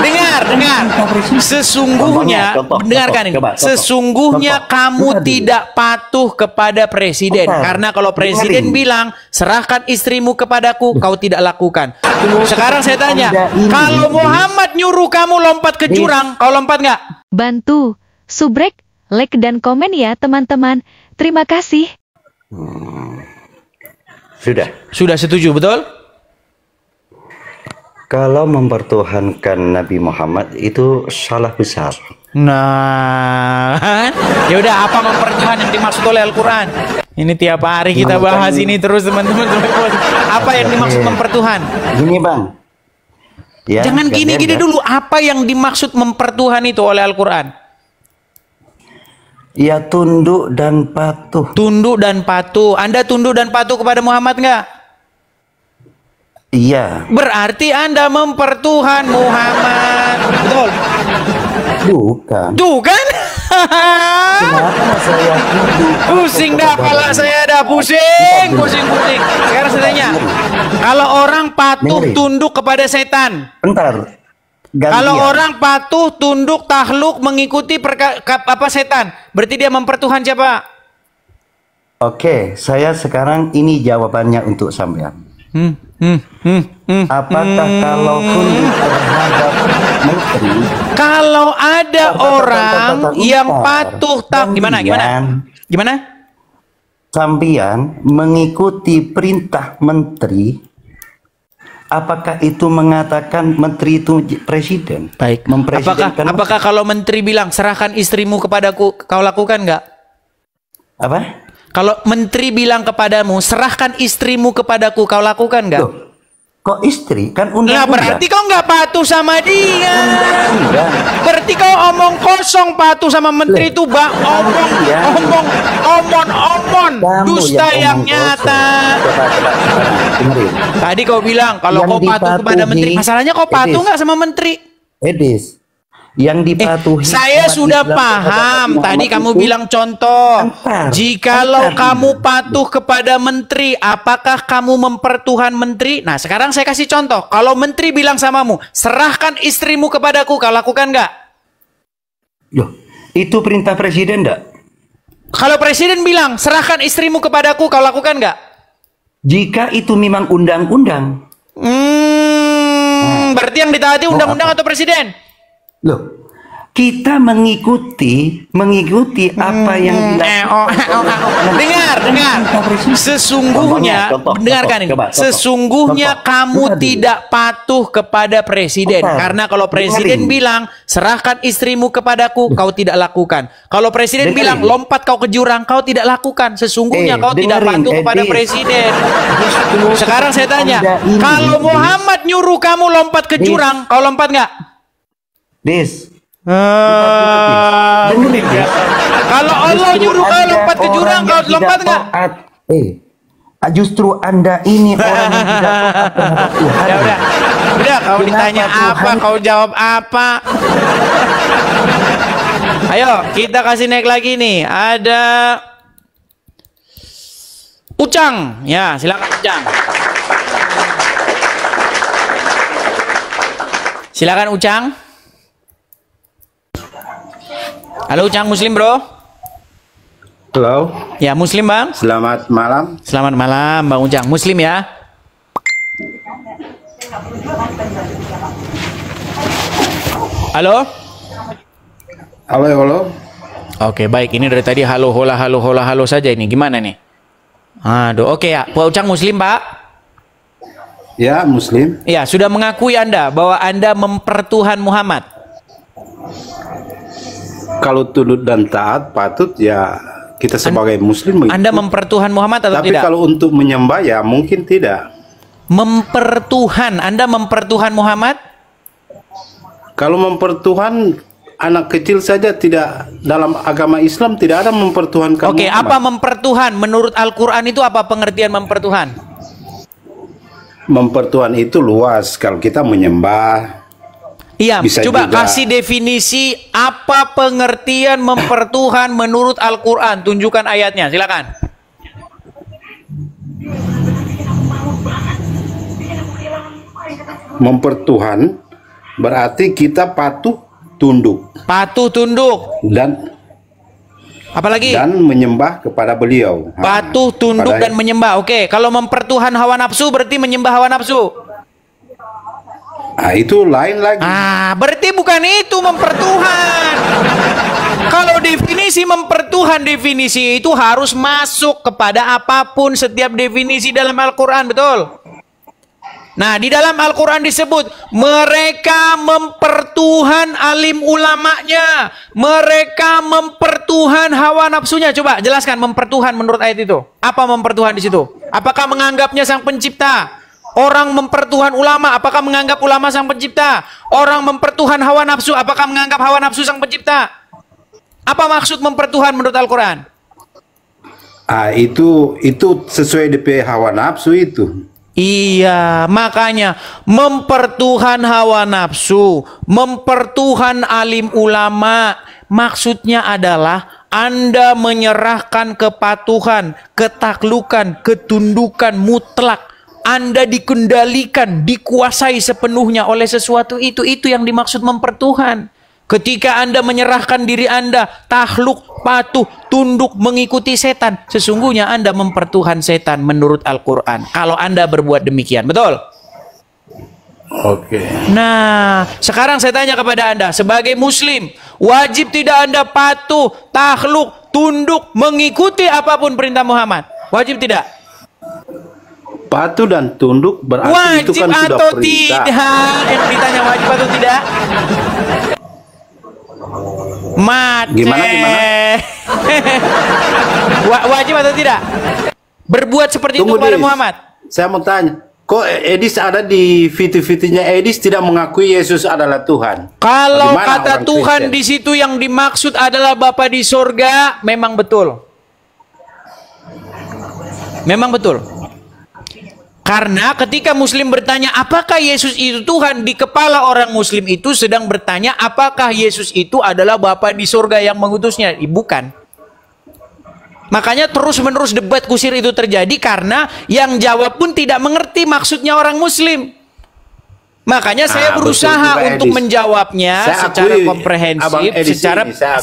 Dengar. Sesungguhnya, dengarkan ini. Sesungguhnya kamu tidak patuh kepada presiden. Karena kalau presiden bilang, serahkan istrimu kepadaku, kau tidak lakukan. Sekarang saya tanya, kalau Muhammad nyuruh kamu lompat ke jurang, kau lompat nggak? Bantu, subrek, like, dan komen ya teman-teman. Terima kasih. Sudah setuju, betul? Kalau mempertuhankan Nabi Muhammad itu salah besar. Nah, ya udah, apa mempertuhan yang dimaksud oleh Al-Quran? Ini tiap hari kita bahas ini terus teman-teman. Apa yang dimaksud mempertuhan? Gini bang. Ya, jangan gini-gini dulu. Apa yang dimaksud mempertuhan itu oleh Al-Quran? Ya tunduk dan patuh. Tunduk dan patuh. Anda tunduk dan patuh kepada Muhammad nggak? Iya. Berarti Anda mempertuhan Muhammad. Betul? Bukan. Tuh kan? Kenapa saya tunduk? Pusing dah kepala saya dah. Pusing. Sekarang saya tanya. Kalau orang patuh tunduk kepada setan. Bentar. Kalau orang patuh tunduk tahluk mengikuti setan, berarti dia mempertuhan siapa? Oke, saya sekarang ini jawabannya untuk sampean. Apakah kalau tunduk terhadap menteri, kalau ada orang yang patuh gimana? Sampean mengikuti perintah menteri, apakah itu mengatakan menteri itu presiden? Baik. Apakah kalau menteri bilang serahkan istrimu kepadaku, kau lakukan nggak? Apa? Kalau menteri bilang kepadamu serahkan istrimu kepadaku, kau lakukan nggak? Kok istri? Kan undang-undang. Nah, berarti kau nggak patuh sama dia. Berarti kau omong kosong patuh sama menteri itu, omong dusta yang nyata. Tadi kau bilang kalau kau patuh kepada menteri, masalahnya kau patuh nggak sama menteri? Edis, yang dipatuhi. Saya sudah paham. Tadi kamu bilang contoh. Jikalau kamu patuh kepada menteri, apakah kamu mempertuhan menteri? Nah, sekarang saya kasih contoh. Kalau menteri bilang samamu, serahkan istrimu kepadaku, kau lakukan nggak? Loh, itu perintah presiden nggak? Kalau presiden bilang, serahkan istrimu kepadaku, kau lakukan nggak? Jika itu memang undang-undang. Berarti yang ditaati undang-undang atau presiden? Loh, kita mengikuti apa yang dengar. Sesungguhnya, dengarkan ini. Sesungguhnya kamu tidak patuh kepada presiden. Karena kalau presiden bilang, serahkan istrimu kepadaku, kau tidak lakukan. Kalau presiden bilang, lompat kau ke jurang, kau tidak lakukan. Sesungguhnya kau tidak patuh kepada presiden. Sekarang saya tanya, kalau Muhammad nyuruh kamu lompat ke jurang, kau lompat nggak? Kalau Allah nyuruh kau lompat ke jurang, kau lompat nggak? Justru Anda ini orang yang tidak taat terhadap Tuhan. Udah, kau ditanya apa, kau jawab apa? Ayo, kita kasih naik lagi nih. Ada Ucang, ya silakan Ucang. Silakan Ucang. Halo Ucang, Muslim bro? Halo. Ya Muslim bang. Selamat malam. Selamat malam bang Ucang, Muslim ya? Halo? Halo. Oke baik, ini dari tadi halo saja ini, gimana nih? Aduh, oke ya, Pak Ucang Muslim pak? Ya Muslim. Ya, sudah mengakui Anda bahwa Anda mempertuhan Muhammad? Kalau tunduk dan taat patut ya kita sebagai Muslim. Anda mempertuhan Muhammad atau tapi tidak? Tapi kalau untuk menyembah ya mungkin tidak. Mempertuhan, Anda mempertuhan Muhammad? Kalau mempertuhan anak kecil saja tidak, dalam agama Islam tidak ada mempertuhankan. Oke, apa mempertuhan? Menurut Al-Quran itu apa pengertian mempertuhan? Mempertuhan itu luas. Kalau kita menyembah. Iya, coba kasih definisi apa pengertian mempertuhan menurut Al-Quran. Tunjukkan ayatnya, silakan. mempertuhan berarti kita patuh tunduk. Patuh tunduk. Dan apalagi? Dan menyembah kepada beliau. Patuh tunduk dan menyembah. Oke, kalau mempertuhan hawa nafsu berarti menyembah hawa nafsu. Ah, itu lain lagi. Ah, berarti bukan itu mempertuhan. Kalau definisi mempertuhan, definisi itu harus masuk kepada apapun, setiap definisi dalam Al-Quran, betul? Nah, di dalam Al-Quran disebut mereka mempertuhan alim ulamanya, mereka mempertuhan hawa nafsunya. Coba jelaskan mempertuhan menurut ayat itu. Apa mempertuhan di situ? Apakah menganggapnya sang pencipta? Orang mempertuhan ulama, apakah menganggap ulama sang pencipta? Orang mempertuhan hawa nafsu, apakah menganggap hawa nafsu sang pencipta? Apa maksud mempertuhan menurut Al-Quran? Ah, itu sesuai DP hawa nafsu itu. Iya, makanya mempertuhan hawa nafsu, mempertuhan alim ulama, maksudnya adalah Anda menyerahkan kepatuhan, ketaklukan, ketundukan mutlak. Anda dikendalikan, dikuasai sepenuhnya oleh sesuatu itu yang dimaksud mempertuhan. Ketika Anda menyerahkan diri Anda, takluk, patuh, tunduk, mengikuti setan, sesungguhnya Anda mempertuhan setan menurut Al-Quran. Kalau Anda berbuat demikian, betul? Oke. Nah, sekarang saya tanya kepada Anda, sebagai Muslim, wajib tidak Anda patuh, takluk, tunduk, mengikuti apapun perintah Muhammad? Wajib tidak? Patuh dan tunduk berarti wajib itu kan sudah atau perintah. tidak? Yang ditanya wajib atau tidak? Gimana? Wajib atau tidak? Berbuat seperti Tunggu, itu kepada Dis. Muhammad. Saya mau tanya, kok Edis ada di video-videonya Edis tidak mengakui Yesus adalah Tuhan? Kalau Bagaimana kata orang Tuhan Kristen? di situ yang dimaksud adalah Bapa di sorga, memang betul. Memang betul. Karena ketika Muslim bertanya apakah Yesus itu Tuhan, di kepala orang Muslim itu sedang bertanya apakah Yesus itu adalah Bapa di surga yang mengutusnya. Bukan. Makanya terus-menerus debat kusir itu terjadi karena yang jawab pun tidak mengerti maksudnya orang Muslim. Makanya saya berusaha untuk menjawabnya secara komprehensif,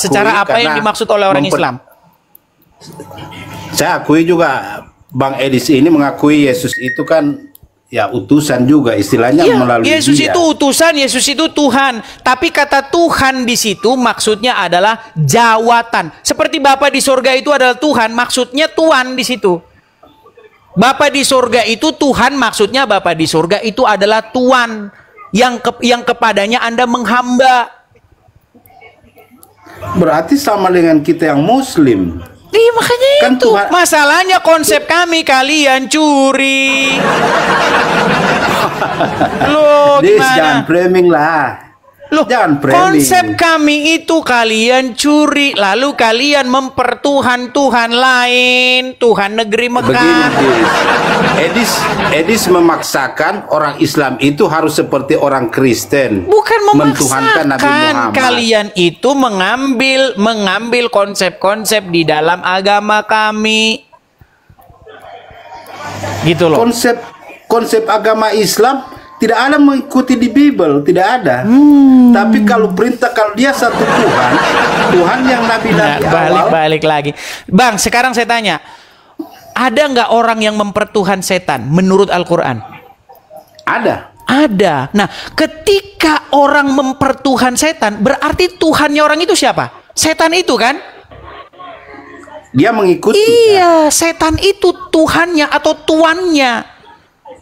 secara apa yang dimaksud oleh orang Islam. Saya akui juga Bang Edis ini mengakui Yesus itu kan ya utusan juga istilahnya ya, melalui Yesus dia. itu utusan, Yesus itu Tuhan. Tapi kata Tuhan di situ maksudnya adalah jawatan. Seperti Bapa di sorga itu adalah Tuhan, maksudnya Tuhan di situ. Bapa di sorga itu Tuhan, maksudnya Bapa di sorga itu adalah Tuhan yang kepadanya Anda menghamba. Berarti sama dengan kita yang Muslim. Iya, makanya Kan itu Tuhan- masalahnya konsep kami, kalian curi. Loh, Dis, gimana? jangan framing lah. Loh, Jangan framing. konsep kami itu kalian curi, lalu kalian mempertuhan Tuhan lain, Tuhan negeri Begini, Mekah. Dis. Edis memaksakan orang Islam itu harus seperti orang Kristen. Bukan Mentuhankan Nabi memaksakan, Muhammad. kalian itu mengambil konsep-konsep di dalam agama kami. Gitu loh. Konsep agama Islam tidak ada mengikuti di Bible, tidak ada. Tapi kalau dia satu Tuhan, Tuhan yang nabi-nabi awal. Balik lagi. Bang, sekarang saya tanya, ada nggak orang yang mempertuhan setan menurut Al-Quran? Ada. Ada. Nah, ketika orang mempertuhan setan, berarti Tuhannya orang itu siapa? Setan itu kan? Dia mengikuti. Iya, setan itu Tuhannya atau tuannya.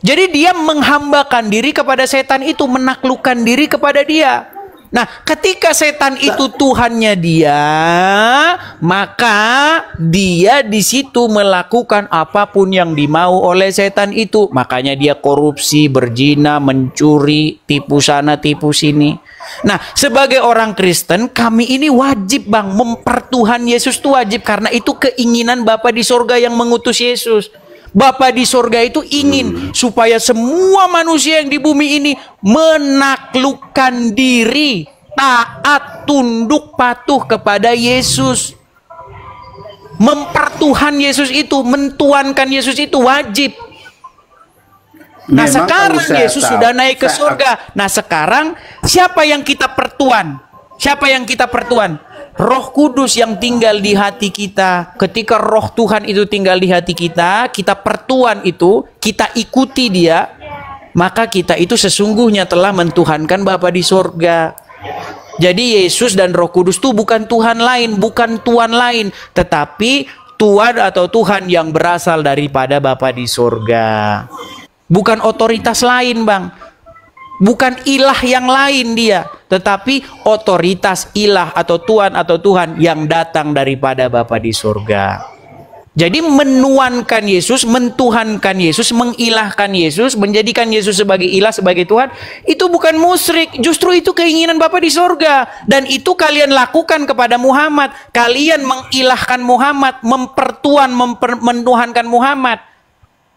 Jadi dia menghambakan diri kepada setan itu, menaklukkan diri kepada dia. Nah, ketika setan itu Tuhannya dia, maka dia di situ melakukan apapun yang dimau oleh setan itu. Makanya dia korupsi, berzina, mencuri, tipu sana, tipu sini. Nah, sebagai orang Kristen, kami ini wajib, Bang, mempertuhan Yesus itu wajib. Karena itu keinginan Bapa di sorga yang mengutus Yesus. Bapa di sorga itu ingin supaya semua manusia yang di bumi ini menaklukkan diri, taat, tunduk, patuh kepada Yesus. Mempertuhan Yesus itu, mentuankan Yesus itu wajib. Nah sekarang Yesus sudah naik ke surga. Nah sekarang siapa yang kita pertuan? Siapa yang kita pertuan? Roh Kudus yang tinggal di hati kita. Ketika Roh Tuhan itu tinggal di hati kita, kita pertuan itu, kita ikuti Dia, maka kita itu sesungguhnya telah mentuhankan Bapa di surga. Jadi Yesus dan Roh Kudus itu bukan Tuhan lain, bukan Tuhan lain, tetapi Tuhan atau Tuhan yang berasal daripada Bapa di surga. Bukan otoritas lain, Bang. Bukan ilah yang lain dia, tetapi otoritas ilah atau Tuhan yang datang daripada Bapa di surga. Jadi menuankan Yesus, mentuhankan Yesus, mengilahkan Yesus, menjadikan Yesus sebagai ilah, sebagai Tuhan, itu bukan musyrik, justru itu keinginan Bapa di surga. Dan itu kalian lakukan kepada Muhammad. Kalian mengilahkan Muhammad, menuhankan Muhammad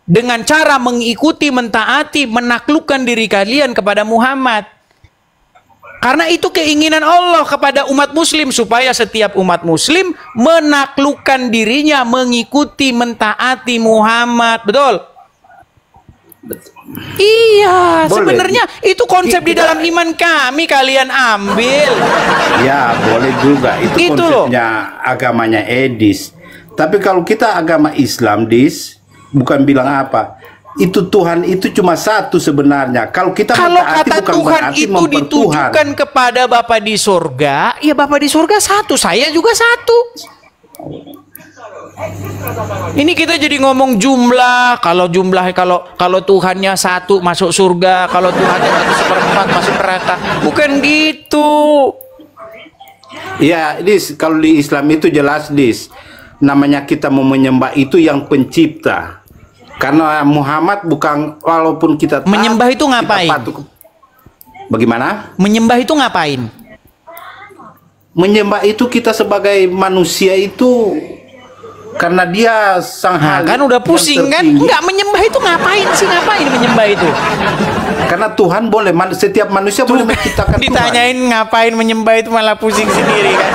dengan cara mengikuti, mentaati, menaklukkan diri kalian kepada Muhammad. Karena itu keinginan Allah kepada umat muslim, supaya setiap umat muslim menaklukkan dirinya, mengikuti, mentaati Muhammad. Betul? Iya, sebenarnya itu konsep di dalam iman kami, kalian ambil. Ya, boleh juga. Itu konsepnya agamanya Edis. Tapi kalau kita agama Islam, bukan bilang apa, itu Tuhan itu cuma satu sebenarnya. Kalau kata Tuhan itu ditujukan kepada Bapa di surga, ya Bapa di surga satu, saya juga satu. Ini kita jadi ngomong jumlah. Kalau Tuhannya satu masuk surga, kalau Tuhannya 1/4 masuk neraka. Bukan gitu. Ya, kalau di Islam itu jelas, namanya kita mau menyembah itu yang pencipta. Karena Muhammad bukan, walaupun kita menyembah itu ngapain? Bagaimana? Menyembah itu ngapain? Menyembah itu kita sebagai manusia itu, karena Dia sang kan udah pusing kan? Enggak, menyembah itu ngapain sih? Ngapain menyembah itu? Karena Tuhan boleh, setiap manusia boleh menciptakan Tuhan. Ditanyain ngapain menyembah itu malah pusing sendiri kan?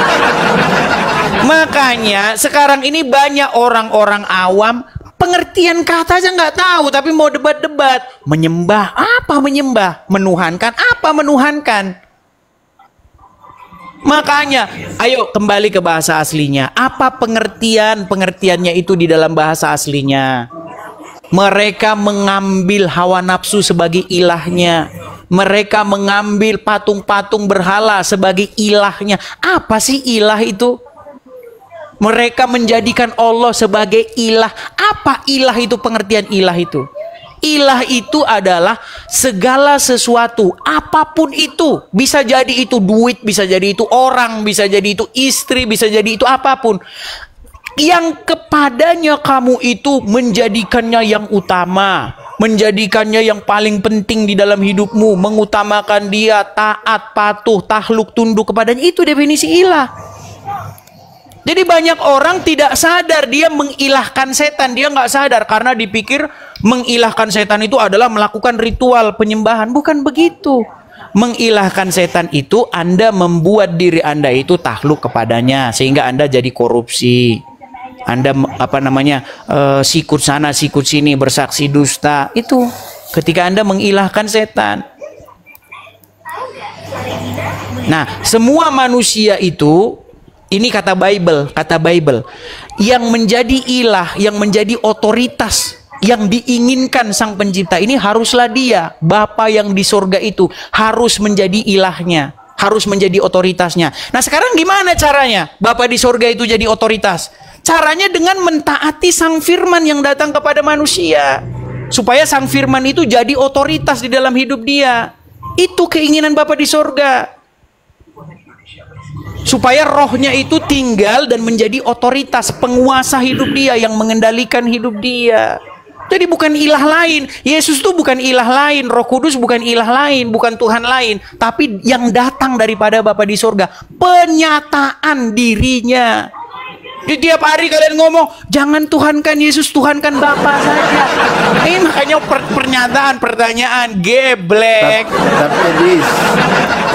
Makanya sekarang ini banyak orang-orang awam pengertian kata aja nggak tahu, tapi mau debat-debat. Menyembah apa? Menyembah, menuhankan apa? Menuhankan. Makanya, ayo kembali ke bahasa aslinya. Apa pengertiannya itu di dalam bahasa aslinya? Mereka mengambil hawa nafsu sebagai ilahnya. Mereka mengambil patung-patung berhala sebagai ilahnya. Apa sih ilah itu? Mereka menjadikan Allah sebagai ilah. Apa ilah itu? Pengertian ilah itu, ilah itu adalah segala sesuatu, apapun itu. Bisa jadi itu duit, bisa jadi itu orang, bisa jadi itu istri, bisa jadi itu apapun, yang kepadanya kamu itu menjadikannya yang utama, menjadikannya yang paling penting di dalam hidupmu, mengutamakan dia, taat, patuh, takluk, tunduk kepadanya. Itu definisi ilah. Jadi banyak orang tidak sadar dia mengilahkan setan. Dia nggak sadar karena dipikir mengilahkan setan itu adalah melakukan ritual penyembahan. Bukan begitu. Mengilahkan setan itu Anda membuat diri Anda itu takluk kepadanya, sehingga Anda jadi korupsi. Anda sikut sana sikut sini, bersaksi dusta. Itu ketika Anda mengilahkan setan. Nah, semua manusia itu, ini kata Bible, yang menjadi ilah, yang menjadi otoritas, yang diinginkan sang pencipta ini haruslah Dia, Bapa yang di surga itu, harus menjadi ilahnya, harus menjadi otoritasnya. Nah sekarang gimana caranya Bapa di surga itu jadi otoritas? Caranya dengan mentaati sang firman yang datang kepada manusia, supaya sang firman itu jadi otoritas di dalam hidup dia. Itu keinginan Bapa di surga, supaya rohnya itu tinggal dan menjadi otoritas, penguasa hidup dia, yang mengendalikan hidup dia. Jadi bukan ilah lain. Yesus itu bukan ilah lain, Roh Kudus bukan ilah lain, bukan Tuhan lain, tapi yang datang daripada Bapa di surga, penyataan dirinya. Di tiap hari kalian ngomong, jangan tuhankan Yesus, tuhankan Bapa saja. Ini makanya pertanyaan geblek. Tapi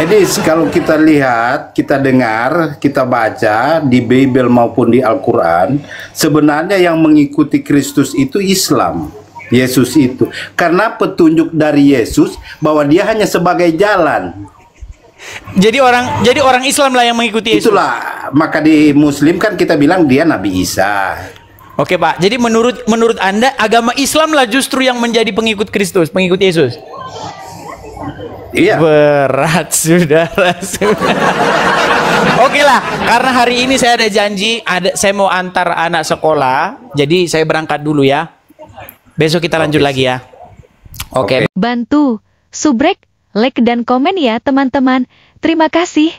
Edis, kalau kita lihat, kita dengar, kita baca di Bible maupun di Al-Quran, sebenarnya yang mengikuti Kristus itu Islam. Yesus itu. Karena petunjuk dari Yesus bahwa dia hanya sebagai jalan. Jadi orang Islam lah yang mengikuti Yesus. Itulah, maka di Muslim kan kita bilang dia Nabi Isa. Oke Pak, jadi menurut Anda agama Islam lah justru yang menjadi pengikut Kristus, pengikut Yesus? Iya. Berat saudara. Oke lah, karena hari ini saya ada janji, saya mau antar anak sekolah, jadi saya berangkat dulu ya. Besok kita lanjut lagi ya. Oke. Bantu, subrek, like dan komen ya teman-teman. Terima kasih.